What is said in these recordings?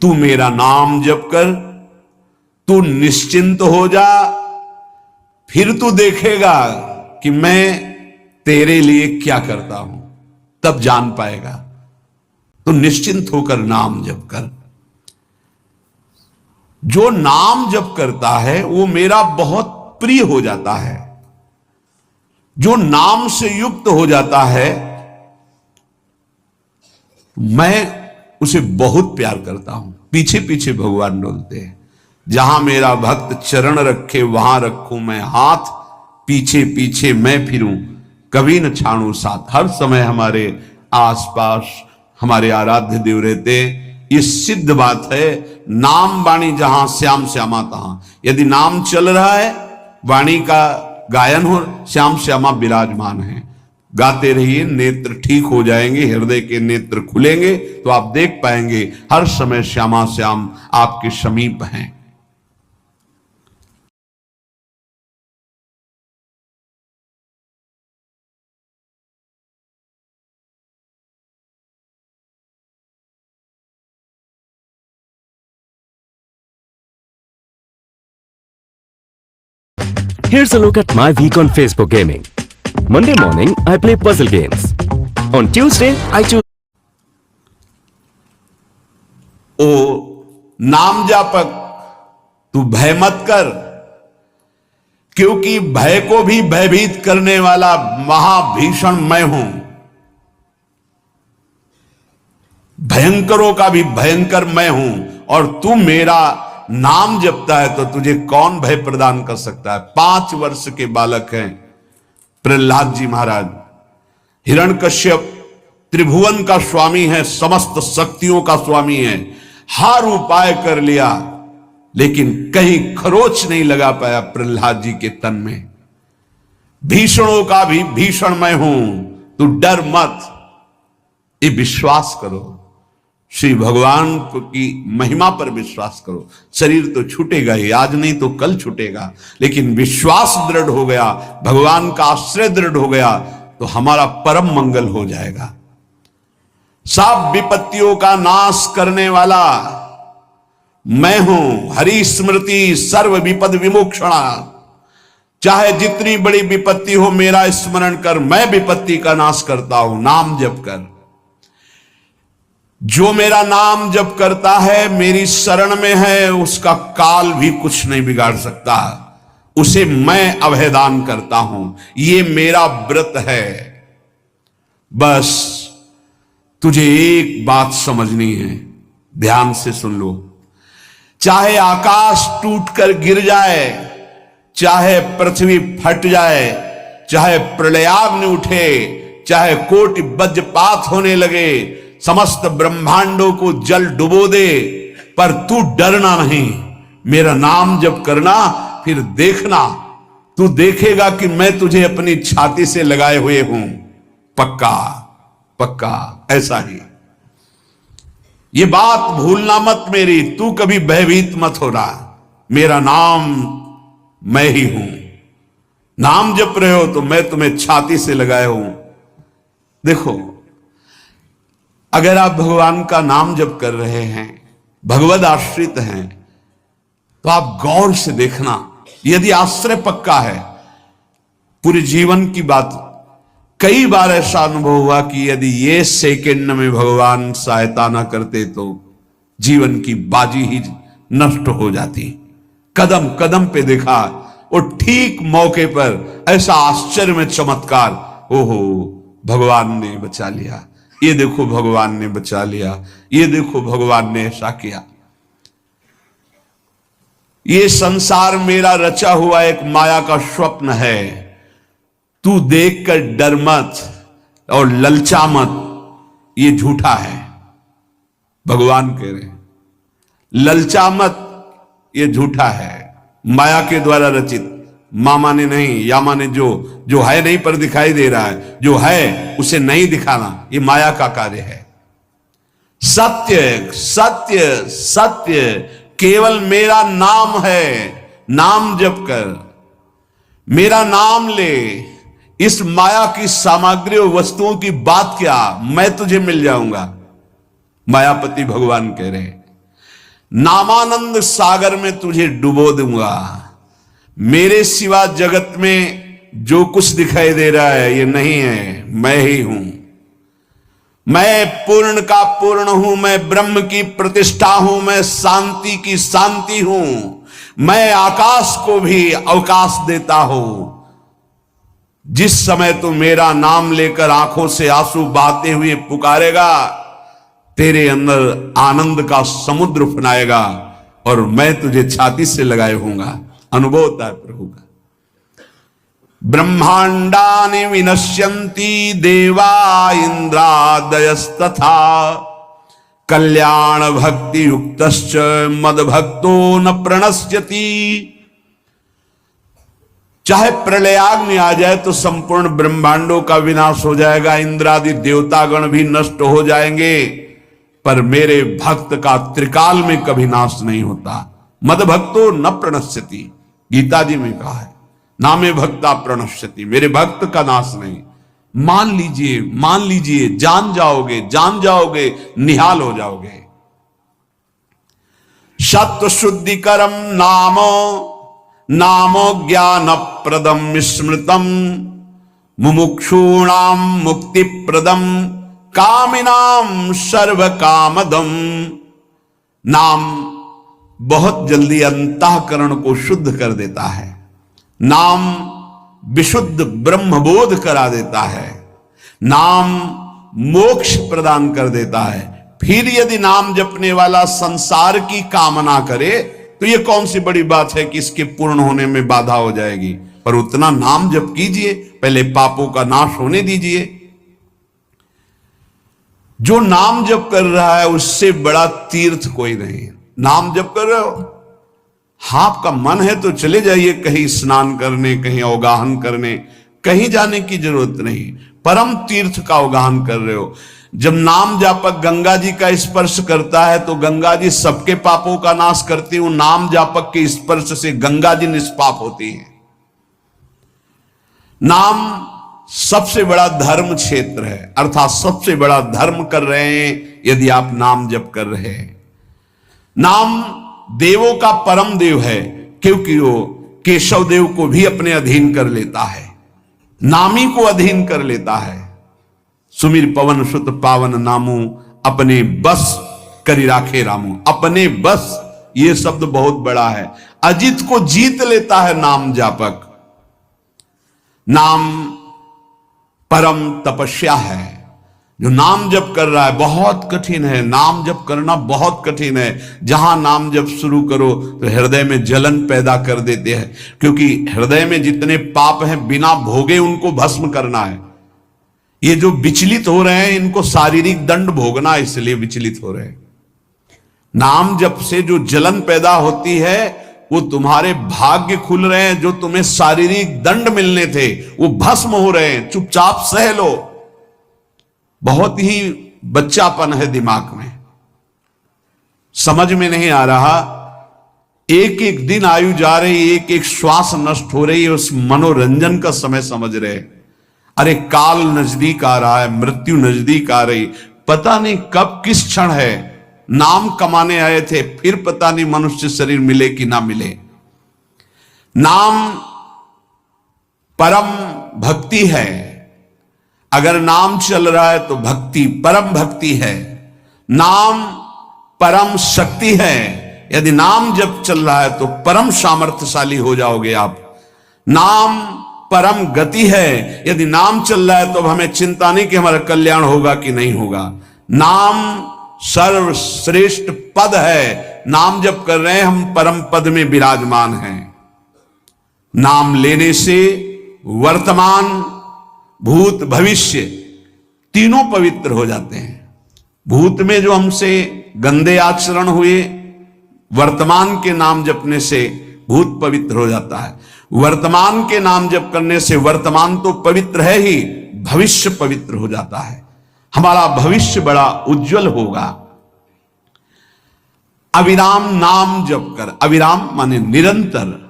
तू मेरा नाम जप कर, तू निश्चिंत हो जा, फिर तू देखेगा कि मैं तेरे लिए क्या करता हूं, तब जान पाएगा। तो निश्चिंत होकर नाम जप कर। जो नाम जप करता है वो मेरा बहुत प्रिय हो जाता है। जो नाम से युक्त हो जाता है मैं उसे बहुत प्यार करता हूं। पीछे पीछे भगवान डोलते हैं। जहां मेरा भक्त चरण रखे वहां रखूं मैं हाथ, पीछे पीछे मैं फिरूं कभी न छाड़ू साथ। हर समय हमारे आसपास हमारे आराध्य देव रहते। ये सिद्ध बात है। नाम वाणी जहां श्याम श्यामा तहां। यदि नाम चल रहा है, वाणी का गायन हो, श्याम श्यामा विराजमान है। गाते रहिए, नेत्र ठीक हो जाएंगे, हृदय के नेत्र खुलेंगे तो आप देख पाएंगे हर समय श्यामा श्याम आपके समीप हैं। Here's a look at my week on Facebook gaming. Monday morning, I play puzzle games. On Tuesday, I choose. ओ नाम जापक, तू भय मत कर, क्योंकि भय को भी भयभीत करने वाला महाभीषण मैं हूं। भयंकरों का भी भयंकर मैं हूं। और तू मेरा नाम जपता है तो तुझे कौन भय प्रदान कर सकता है। 5 वर्ष के बालक हैं प्रहलाद जी महाराज। हिरण्यकश्यप त्रिभुवन का स्वामी है, समस्त शक्तियों का स्वामी है। हर उपाय कर लिया लेकिन कहीं खरोच नहीं लगा पाया प्रहलाद जी के तन में। भीषणों का भी भीषण मैं हूं, तू डर मत, ये विश्वास करो। श्री भगवान की महिमा पर विश्वास करो। शरीर तो छूटेगा ही, आज नहीं तो कल छूटेगा, लेकिन विश्वास दृढ़ हो गया, भगवान का आश्रय दृढ़ हो गया तो हमारा परम मंगल हो जाएगा। सब विपत्तियों का नाश करने वाला मैं हूं। हरि स्मृति सर्व विपद विमोक्षणा। चाहे जितनी बड़ी विपत्ति हो मेरा स्मरण कर, मैं विपत्ति का नाश करता हूं। नाम जप कर। जो मेरा नाम जप करता है, मेरी शरण में है, उसका काल भी कुछ नहीं बिगाड़ सकता। उसे मैं अभयदान करता हूं। ये मेरा व्रत है। बस तुझे एक बात समझनी है, ध्यान से सुन लो। चाहे आकाश टूटकर गिर जाए, चाहे पृथ्वी फट जाए, चाहे प्रलयाग्नि उठे, चाहे कोटि वज्रपात होने लगे, समस्त ब्रह्मांडों को जल डुबो दे, पर तू डरना नहीं। मेरा नाम जप करना, फिर देखना, तू देखेगा कि मैं तुझे अपनी छाती से लगाए हुए हूं। पक्का पक्का ऐसा ही। ये बात भूलना मत मेरी। तू कभी भयभीत मत हो रहा। मेरा नाम मैं ही हूं। नाम जप रहे हो तो मैं तुम्हें छाती से लगाए हूं। देखो, अगर आप भगवान का नाम जप कर रहे हैं, भगवद आश्रित हैं, तो आप गौर से देखना। यदि आश्रय पक्का है, पूरे जीवन की बात, कई बार ऐसा अनुभव हुआ कि यदि ये सेकंड में भगवान सहायता ना करते तो जीवन की बाजी ही नष्ट हो जाती। कदम कदम पे देखा, और ठीक मौके पर ऐसा आश्चर्य में चमत्कार, ओहो भगवान ने बचा लिया, ये देखो भगवान ने बचा लिया, ये देखो भगवान ने ऐसा किया। ये संसार मेरा रचा हुआ एक माया का स्वप्न है। तू देखकर डर मत और ललचा मत, ये झूठा है। भगवान कह रहे हैं ललचा मत, ये झूठा है, माया के द्वारा रचित। मामा ने नहीं, यामा ने जो है नहीं पर दिखाई दे रहा है, जो है उसे नहीं दिखाना, ये माया का कार्य है। सत्य सत्य सत्य केवल मेरा नाम है। नाम जप कर, मेरा नाम ले। इस माया की सामग्री और वस्तुओं की बात क्या, मैं तुझे मिल जाऊंगा। मायापति भगवान कह रहे हैं नामानंद सागर में तुझे डुबो दूंगा। मेरे सिवा जगत में जो कुछ दिखाई दे रहा है ये नहीं है, मैं ही हूं। मैं पूर्ण का पूर्ण हूं, मैं ब्रह्म की प्रतिष्ठा हूं, मैं शांति की शांति हूं, मैं आकाश को भी अवकाश देता हूं। जिस समय तू मेरा नाम लेकर आंखों से आंसू बहाते हुए पुकारेगा, तेरे अंदर आनंद का समुद्र फनाएगा और मैं तुझे छाती से लगाए होऊंगा। अनुभव होता है प्रभु का। ब्रह्मांडानि विनश्यन्ति देवा इंद्रादयस्तथा कल्याण भक्ति युक्तश्च मद भक्तो न प्रणश्यति। चाहे प्रलयाग्नि आ जाए तो संपूर्ण ब्रह्मांडों का विनाश हो जाएगा, इंद्रादि देवतागण भी नष्ट हो जाएंगे, पर मेरे भक्त का त्रिकाल में कभी नाश नहीं होता। मद भक्तो न प्रणश्यति, गीता जी में कहा है, नामे भक्ता प्रणश्यति, मेरे भक्त का नाश नहीं। मान लीजिए, जान जाओगे, निहाल हो जाओगे। सत्व शुद्धिकरम नामो ज्ञान प्रदम स्मृतम मुमुक्षूणाम मुक्ति प्रदम कामिनाम सर्व कामदम। नाम बहुत जल्दी अंतःकरण को शुद्ध कर देता है। नाम विशुद्ध ब्रह्मबोध करा देता है। नाम मोक्ष प्रदान कर देता है। फिर यदि नाम जपने वाला संसार की कामना करे तो यह कौन सी बड़ी बात है कि इसके पूर्ण होने में बाधा हो जाएगी। पर उतना नाम जप कीजिए, पहले पापों का नाश होने दीजिए। जो नाम जप कर रहा है उससे बड़ा तीर्थ कोई नहीं। नाम जप कर रहे हो, आपका मन है तो चले जाइए कहीं स्नान करने, कहीं अवगाहन करने, कहीं जाने की जरूरत नहीं। परम तीर्थ का अवगाहन कर रहे हो। जब नाम जापक गंगा जी का स्पर्श करता है तो गंगा जी सबके पापों का नाश करती हूं। नाम जापक के स्पर्श से गंगा जी निष्पाप होती है। नाम सबसे बड़ा धर्म क्षेत्र है, अर्थात सबसे बड़ा धर्म कर रहे हैं यदि आप नाम जप कर रहे हैं। नाम देवों का परम देव है, क्योंकि वो केशव देव को भी अपने अधीन कर लेता है, नामी को अधीन कर लेता है। सुमिर पवन सुत पावन नामू अपने बस करी राखे रामू। अपने बस, ये शब्द बहुत बड़ा है। अजित को जीत लेता है नाम जापक। नाम परम तपस्या है। जो नाम जप कर रहा है बहुत कठिन है, नाम जप करना बहुत कठिन है। जहां नाम जप शुरू करो तो हृदय में जलन पैदा कर देते हैं, क्योंकि हृदय में जितने पाप हैं बिना भोगे उनको भस्म करना है। ये जो विचलित हो रहे हैं इनको शारीरिक दंड भोगना, इसलिए विचलित हो रहे हैं। नाम जप से जो जलन पैदा होती है वो तुम्हारे भाग्य खुल रहे हैं। जो तुम्हें शारीरिक दंड मिलने थे वो भस्म हो रहे हैं। चुपचाप सह लो। बहुत ही बच्चापन है दिमाग में, समझ में नहीं आ रहा। एक एक दिन आयु जा रही, एक एक श्वास नष्ट हो रही है, उस मनोरंजन का समय समझ रहे। अरे काल नजदीक आ रहा है, मृत्यु नजदीक आ रही, पता नहीं कब किस क्षण है। नाम कमाने आए थे, फिर पता नहीं मनुष्य शरीर मिले कि ना मिले। नाम परम भक्ति है। अगर नाम चल रहा है तो भक्ति परम भक्ति है। नाम परम शक्ति है। यदि नाम जब चल रहा है तो परम सामर्थ्यशाली हो जाओगे आप। नाम परम गति है। यदि नाम चल रहा है तो अब हमें चिंता नहीं कि हमारा कल्याण होगा कि नहीं होगा। नाम सर्वश्रेष्ठ पद है। नाम जप कर रहे हैं हम, परम पद में विराजमान हैं। नाम लेने से वर्तमान भूत भविष्य तीनों पवित्र हो जाते हैं। भूत में जो हमसे गंदे आचरण हुए, वर्तमान के नाम जपने से भूत पवित्र हो जाता है। वर्तमान के नाम जप करने से वर्तमान तो पवित्र है ही, भविष्य पवित्र हो जाता है। हमारा भविष्य बड़ा उज्जवल होगा। अविराम नाम जप कर, अविराम माने निरंतर।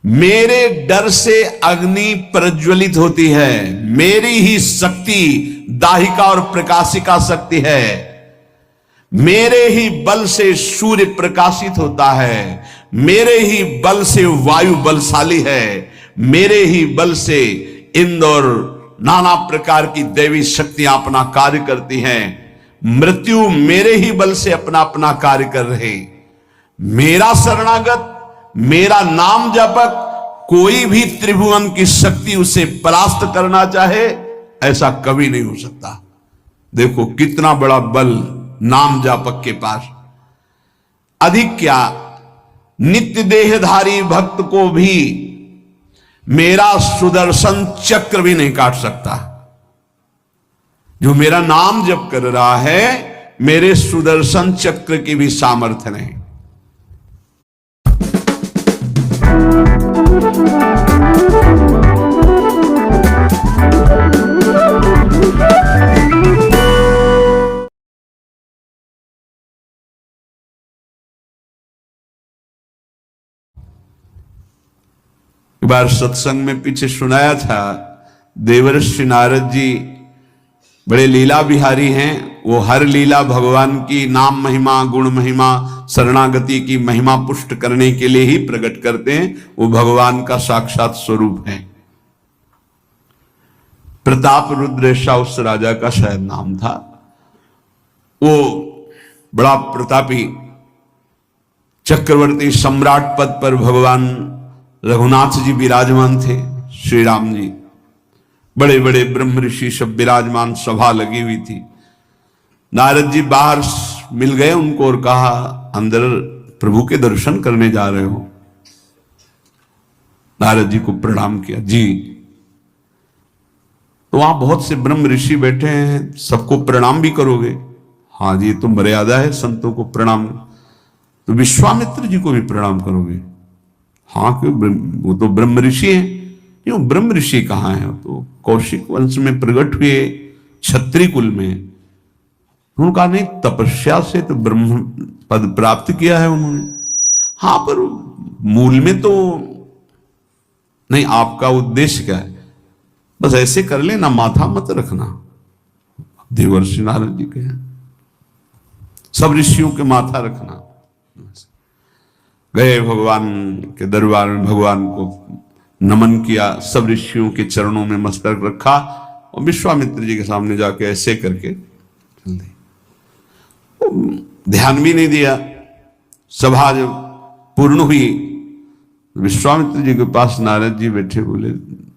मेरे डर से अग्नि प्रज्वलित होती है। मेरी ही शक्ति दाहिका और प्रकाशिका शक्ति है। मेरे ही बल से सूर्य प्रकाशित होता है, मेरे ही बल से वायु बलशाली है, मेरे ही बल से इंद्र और नाना प्रकार की दैवी शक्तियां अपना कार्य करती हैं। मृत्यु मेरे ही बल से अपना अपना कार्य कर रहे। मेरा शरणागत, मेरा नाम जपक, कोई भी त्रिभुवन की शक्ति उसे परास्त करना चाहे ऐसा कभी नहीं हो सकता। देखो कितना बड़ा बल नाम जापक के पास। अधिक क्या, नित्य देहधारी भक्त को भी मेरा सुदर्शन चक्र भी नहीं काट सकता। जो मेरा नाम जप कर रहा है, मेरे सुदर्शन चक्र की भी सामर्थ्य नहीं। एक बार सत्संग में पीछे सुनाया था, देवर्षि नारद जी बड़े लीला बिहारी हैं। वो हर लीला भगवान की नाम महिमा, गुण महिमा, शरणागति की महिमा पुष्ट करने के लिए ही प्रकट करते हैं। वो भगवान का साक्षात स्वरूप है। प्रताप रुद्र ऐसा उस राजा का शायद नाम था। वो बड़ा प्रतापी चक्रवर्ती सम्राट पद पर भगवान रघुनाथ जी विराजमान थे। श्री राम जी, बड़े बड़े ब्रह्म ऋषि सब विराजमान, सभा लगी हुई थी। नारद जी बाहर मिल गए उनको और कहा, अंदर प्रभु के दर्शन करने जा रहे हो? नारद जी को प्रणाम किया। जी। तो वहां बहुत से ब्रह्म ऋषि बैठे हैं, सबको प्रणाम भी करोगे? हाँ जी, तो मर्यादा है संतों को प्रणाम। तो विश्वामित्र जी को भी प्रणाम करोगे? हाँ, क्यों, वो तो ब्रह्म ऋषि हैं। क्यों, ब्रह्म ऋषि कहाँ हैं? तो कौशिक वंश में प्रकट हुए, क्षत्रिय कुल में। उन्होंने कहा नहीं, तपस्या से तो ब्रह्म पद प्राप्त किया है उन्होंने। हाँ, पर मूल में तो नहीं। आपका उद्देश्य क्या है? बस ऐसे कर लेना, माथा मत रखना। देवर्षि नारद जी के सब ऋषियों के माथा रखना। गए भगवान के दरबार में, भगवान को नमन किया, सब ऋषियों के चरणों में मस्तक रखा और विश्वामित्र जी के सामने जाके ऐसे करके चल दी। ध्यान भी नहीं दिया। सभा जब पूर्ण हुई, विश्वामित्र जी के पास नारद जी बैठे, बोले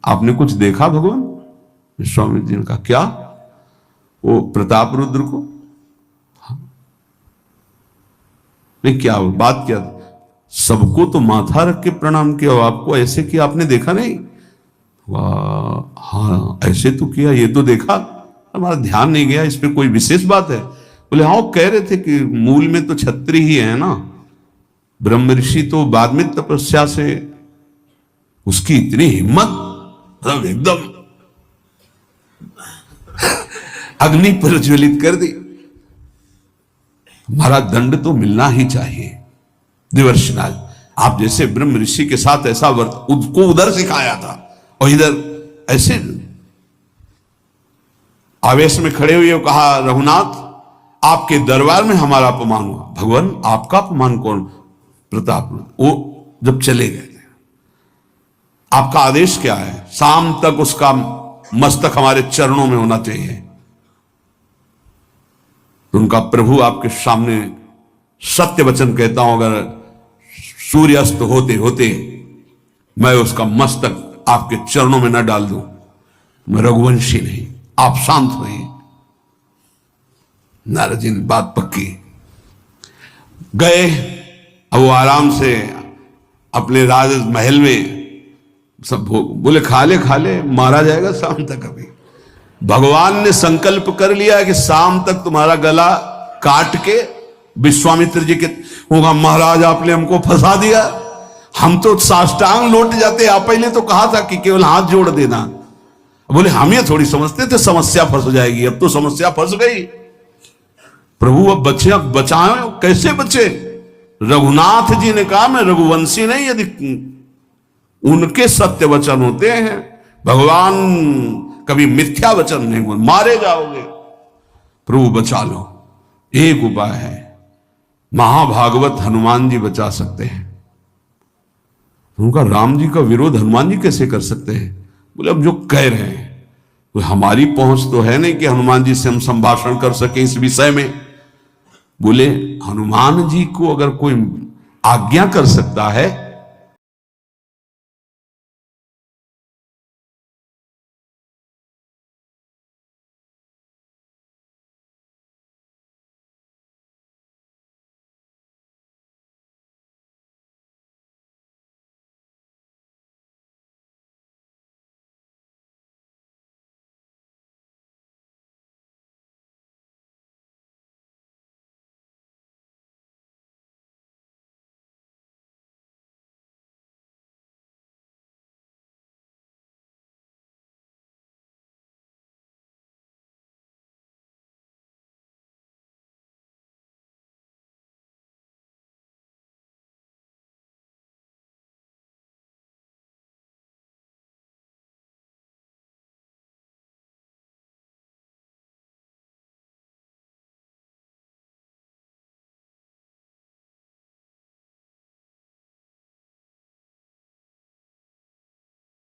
आपने कुछ देखा भगवान? विश्वामित्र जी ने कहा क्या? वो प्रताप रुद्र को। हाँ। नहीं, क्या बात क्या? सबको तो माथा रख के प्रणाम किया, आपको ऐसे किया, आपने देखा नहीं? वाह, हाँ ऐसे तो किया, ये तो देखा, हमारा ध्यान नहीं गया, इस पे कोई विशेष बात है? बोले हाँ, वो कह रहे थे कि मूल में तो क्षत्रिय ही है ना, ब्रह्म ऋषि तो बाद में तपस्या से। उसकी इतनी हिम्मत, मतलब एकदम अग्नि प्रज्वलित कर दी। हमारा दंड तो मिलना ही चाहिए। देवर्षिनाथ, आप जैसे ब्रह्म ऋषि के साथ ऐसा उसको उधर सिखाया था और इधर ऐसे आवेश में खड़े हुए कहा, रघुनाथ आपके दरबार में हमारा अपमान हुआ। भगवान, आपका अपमान कौन? प्रताप। वो जब चले गए, आपका आदेश क्या है? शाम तक उसका मस्तक हमारे चरणों में होना चाहिए। तो उनका प्रभु आपके सामने सत्य वचन कहता हूं, अगर सूर्यास्त होते होते मैं उसका मस्तक आपके चरणों में न डाल दूं, मैं रघुवंशी नहीं। आप शांत हुए। नारद जी ने बात पक्की। गए, अब वो आराम से अपने राज महल में सब बोले खा ले, मारा जाएगा शाम तक। अभी भगवान ने संकल्प कर लिया कि शाम तक तुम्हारा गला काट के विश्वामित्र जी के होगा, महाराज आपने हमको फंसा दिया, हम तो साष्टांग लौट जाते। आप पहले तो कहा था कि केवल हाथ जोड़ देना। बोले हम ये थोड़ी समझते थे समस्या फंस जाएगी, अब तो समस्या फंस गई। प्रभु अब बचे, अब बचाए, कैसे बचे? रघुनाथ जी ने कहा मैं रघुवंशी नहीं, यदि उनके सत्य वचन होते हैं, भगवान कभी मिथ्या वचन नहीं बोल, मारे जाओगे। प्रभु बचा लो। एक उपाय है, महाभागवत हनुमान जी बचा सकते हैं। उनका राम जी का विरोध हनुमान जी कैसे कर सकते हैं? बोले अब जो कह रहे हैं तो हमारी पहुंच तो है नहीं कि हनुमान जी से हम संभाषण कर सके इस विषय में। बोले हनुमान जी को अगर कोई आज्ञा कर सकता है